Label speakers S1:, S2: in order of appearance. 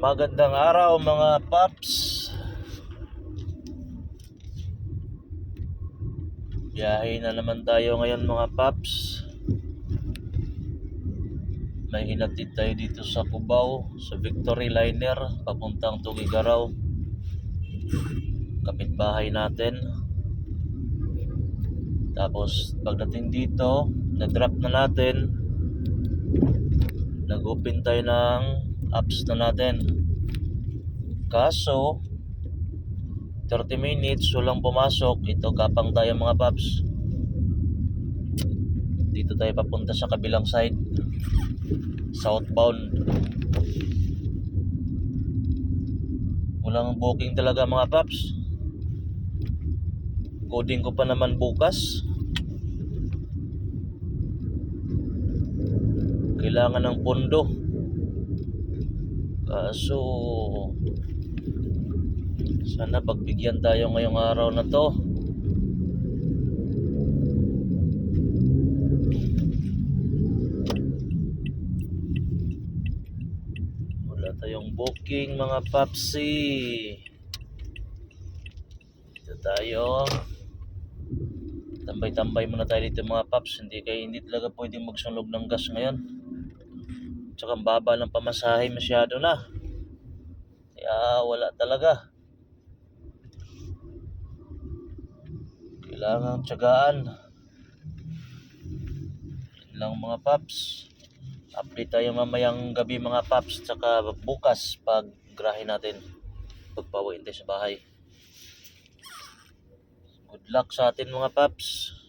S1: Magandang araw mga paps. Biyahe na naman tayo ngayon mga paps. May hinatid tayo dito sa Cubao, sa Victory Liner, papuntang Tugigaraw. Kapitbahay natin. Tapos pagdating dito, na-drop na natin. Nag-open tayo ng apps na natin. Kaso 30 minutes walang pumasok. Ito kapang tayo mga paps. Dito tayo papunta sa kabilang side, southbound. Walang booking talaga mga paps. Coding ko pa naman bukas. Kailangan ng pondo. Kaso sana pagbigyan tayo ngayong araw na to. Wala tayong booking mga papsi. Dito tayo. Tambay-tambay muna tayo dito mga paps. Hindi talaga pwedeng magsunog ng gas ngayon. Tsaka ang baba ng pamasahe masyado na. Kaya wala talaga. Kailangan tiyagaan. Yun lang mga paps. Update tayo mamayang gabi mga paps. Tsaka bukas pag grahe natin. Pagpawin tayo sa bahay. Good luck sa atin mga paps.